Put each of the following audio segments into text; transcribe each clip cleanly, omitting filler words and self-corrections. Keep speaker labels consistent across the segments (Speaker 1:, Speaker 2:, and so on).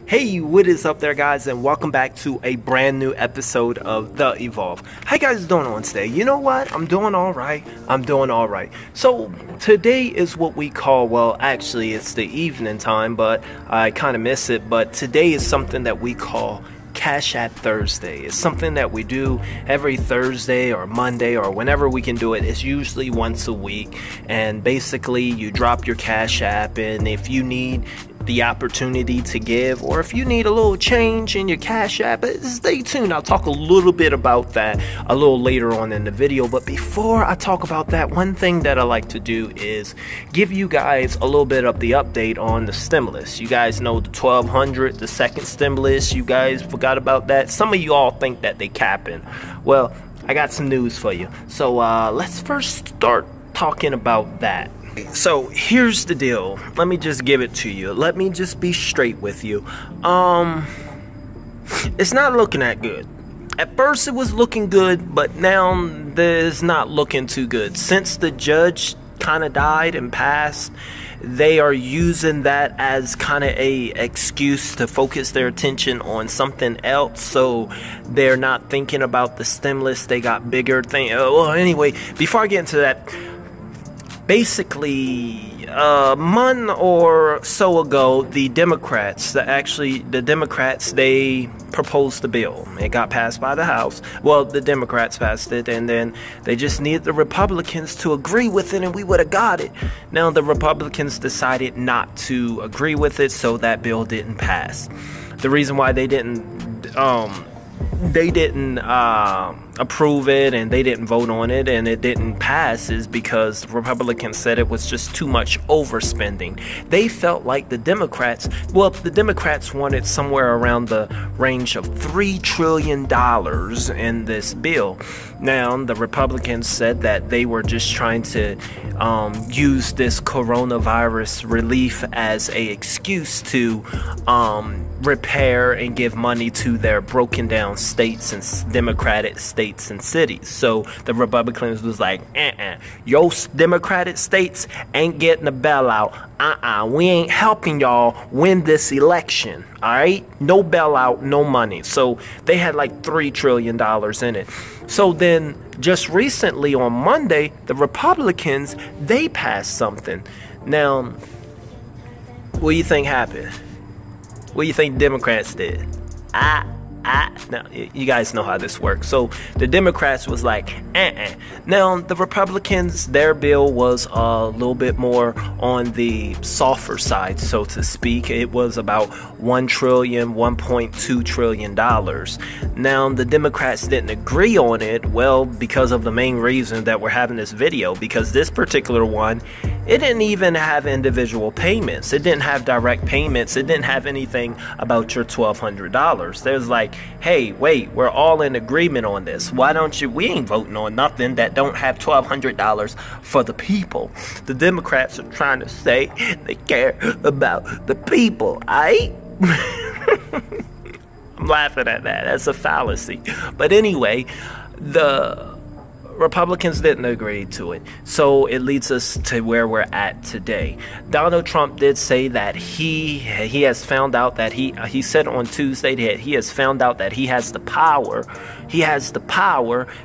Speaker 1: Hey, what is up there, guys, and welcome back to a brand new episode of the Evolve. How you guys doing on today? You know what? I'm doing all right. So today is what we call, well, actually it's the evening time, but I kind of miss it. But today is something that we call CashApp Thursday. It's something that we do every Thursday or Monday or whenever we can do it. It's usually once a week, and basically you drop your Cash App, and if you need the opportunity to give, or if you need a little change in your Cash App, stay tuned. I'll talk a little bit about that a little later on in the video. But before I talk about that, one thing that I like to do is give you guys a little bit of the update on the stimulus. You guys know the 1,200, the second stimulus. You guys forgot about that. Some of you all think that they capping. Well, I got some news for you. So let's first start talking about that. So here's the deal. Let me just give it to you. Let me just be straight with you. It's not looking that good. At first it was looking good, but now it's not looking too good. Since the judge kind of died and passed, they are using that as kind of a excuse to focus their attention on something else. So they're not thinking about the stimulus. They got bigger things. Well, anyway, before I get into that, basically, a month or so ago, the Democrats, they proposed the bill. It got passed by the House. Well, the Democrats passed it, and then they just needed the Republicans to agree with it, and we would have got it. Now, the Republicans decided not to agree with it, so that bill didn't pass. The reason why they didn't approve it and they didn't vote on it and it didn't pass is because the Republicans said it was just too much overspending. They felt like the Democrats wanted somewhere around the range of $3 trillion in this bill. Now, the Republicans said that they were just trying to use this coronavirus relief as an excuse to repair and give money to their broken down states and Democratic states and cities. So the Republicans was like, your Democratic states ain't getting a bailout. We ain't helping y'all win this election. All right, no bailout, no money. So they had like $3 trillion in it. So then just recently on Monday, the Republicans, they passed something. Now, what do you think happened? What do you think Democrats did? Now, you guys know how this works. So the Democrats was like, Now, the Republicans, their bill was a little bit more on the softer side, so to speak. It was about $1.2 trillion. Now, the Democrats didn't agree on it, well, because of the main reason that we're having this video, because this particular one, it didn't even have individual payments. It didn't have direct payments. It didn't have anything about your $1,200. There's like, hey, wait, we're all in agreement on this. Why don't you? We ain't voting on nothing that don't have $1,200 for the people. The Democrats are trying to say they care about the people, aight? I'm laughing at that. That's a fallacy. But anyway, the Republicans didn't agree to it, so it leads us to where we're at today. Donald Trump did say that he has found out that he said on Tuesday that he has found out that he has the power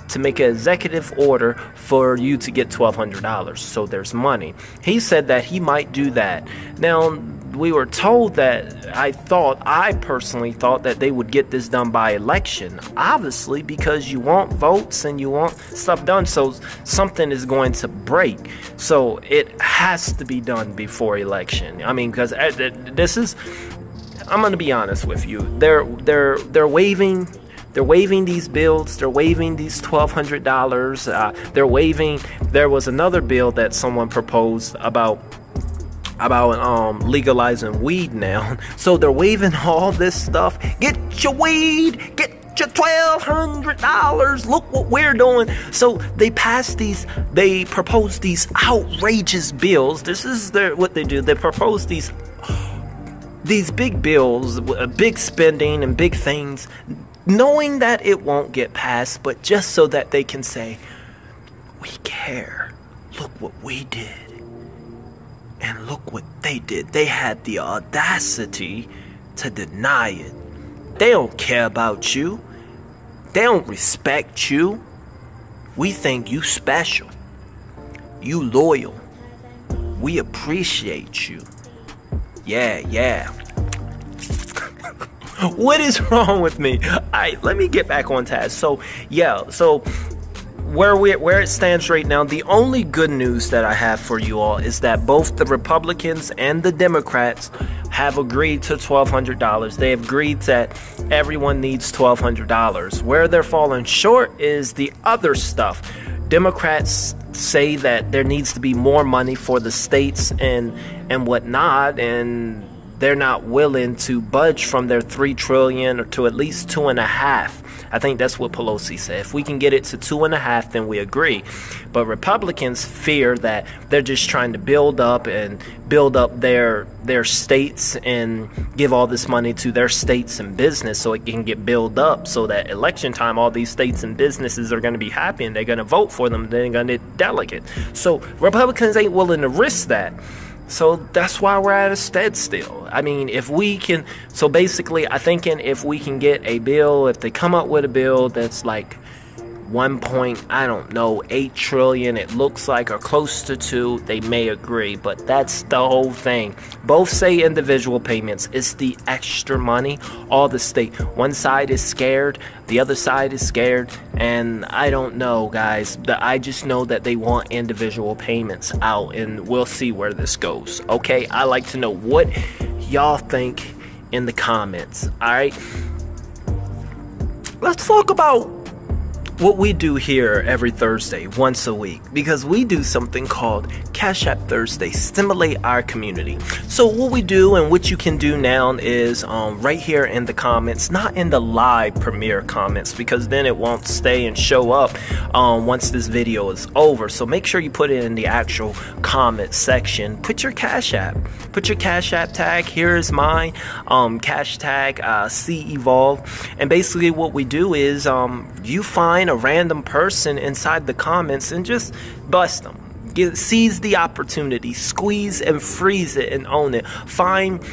Speaker 1: to make an executive order for you to get $1,200. So there's money. He said that he might do that. Now, we were told that I personally thought that they would get this done by election, obviously, because you want votes and you want stuff done, so something is going to break. So it has to be done before election. I mean, because this is, I'm going to be honest with you, they're waiving these bills. They're waiving these $1,200. There was another bill that someone proposed about legalizing weed now. So they're waiving all this stuff. Get your weed, get your $1,200. Look what we're doing. So they propose these outrageous bills. This is what they do. They propose these big bills, big spending and big things, knowing that it won't get passed, but just so that they can say, we care. Look what we did. And look what they did. They had the audacity to deny it. They don't care about you. They don't respect you. We think you special. You loyal. We appreciate you. Yeah. What is wrong with me? Alright, let me get back on task. So where it stands right now, the only good news that I have for you all is that both the Republicans and the Democrats have agreed to $1,200. They have agreed that everyone needs $1,200. Where they're falling short is the other stuff. Democrats say that there needs to be more money for the states and whatnot, and they're not willing to budge from their $3 trillion or to at least $2.5. I think that's what Pelosi said. If we can get it to 2.5, then we agree. But Republicans fear that they're just trying to build up their states and give all this money to their states and business so it can get built up, so that election time all these states and businesses are going to be happy and they're going to vote for them. They're going to delegate. So Republicans ain't willing to risk that. So that's why we're at a standstill. I mean, if we can, so basically I'm thinking if we can get a bill, if they come up with a bill that's like 8 trillion, it looks like, or close to 2, they may agree. But that's the whole thing. Both say individual payments. It's the extra money. All the state, one side is scared, the other side is scared, and I don't know, guys. I just know that they want individual payments out, and we'll see where this goes. Okay, I like to know what y'all think in the comments. All right, let's talk about what we do here every Thursday, once a week, because we do something called CashApp Thursday, stimulate our community. So what we do and what you can do now is right here in the comments, not in the live premiere comments, because then it won't stay and show up once this video is over. So make sure you put it in the actual comment section. Put your Cash App. Put your Cash App tag. Here is mine. Cash tag Cevolve. And basically what we do is you find a random person inside the comments and just bust them. Seize the opportunity, squeeze and freeze it and own it. Find,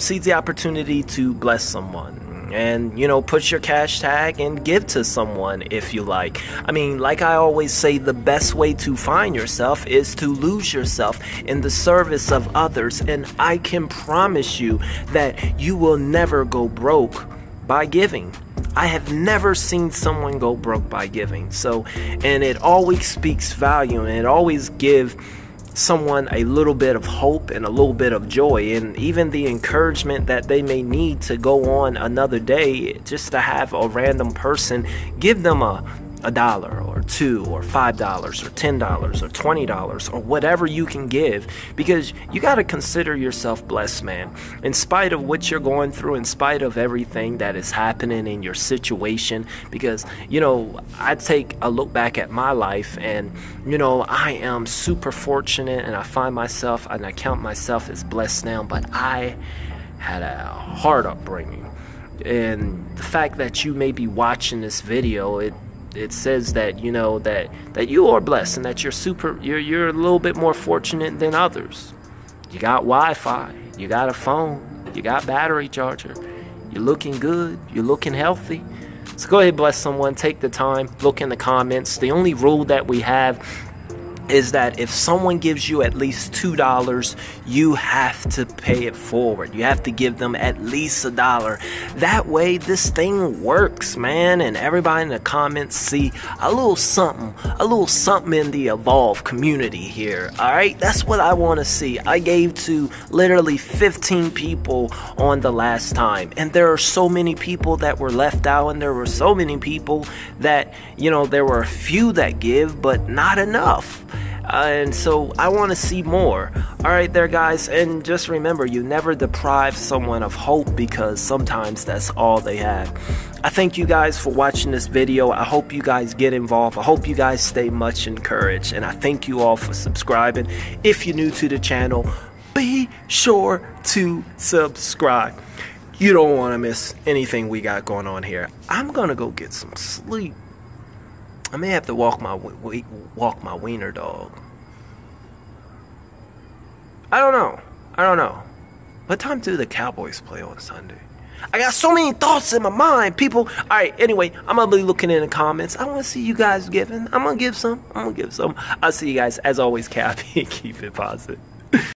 Speaker 1: seize the opportunity to bless someone. And, put your cash tag and give to someone if you like. I mean, like I always say, the best way to find yourself is to lose yourself in the service of others. And I can promise you that you will never go broke by giving. I have never seen someone go broke by giving. So, and it always speaks value, and it always gives someone a little bit of hope and a little bit of joy, and even the encouragement that they may need to go on another day. Just to have a random person give them a $1 or $2 or $5 or $10 or $20 or whatever you can give, because you got to consider yourself blessed, man. In spite of what you're going through, in spite of everything that is happening in your situation, because I take a look back at my life, and I am super fortunate, and I find myself and I count myself as blessed now, but I had a hard upbringing. And the fact that you may be watching this video, it says that that you are blessed, and that you're a little bit more fortunate than others. You got Wi-Fi, you got a phone, you got battery charger, you're looking good, you're looking healthy. So go ahead, bless someone. Take the time, look in the comments. The only rule that we have is that if someone gives you at least $2, you have to pay it forward. You have to give them at least $1. That way this thing works, man, and everybody in the comments see a little something in the Evolve community here. Alright, that's what I want to see. I gave to literally 15 people on the last time, and there are so many people that were left out, and there were so many people that there were a few that give, but not enough. And so I want to see more. Alright there, guys, and just remember, you never deprive someone of hope, because sometimes that's all they have. I thank you guys for watching this video. I hope you guys get involved. I hope you guys stay much encouraged, and I thank you all for subscribing. If you're new to the channel, be sure to subscribe. You don't want to miss anything we got going on here. I'm gonna go get some sleep. I may have to walk my wiener dog. I don't know. What time do the Cowboys play on Sunday? I got so many thoughts in my mind, people. All right, anyway, I'm going to be looking in the comments. I want to see you guys giving. I'm going to give some. I'll see you guys, as always, Cappy. Keep it positive.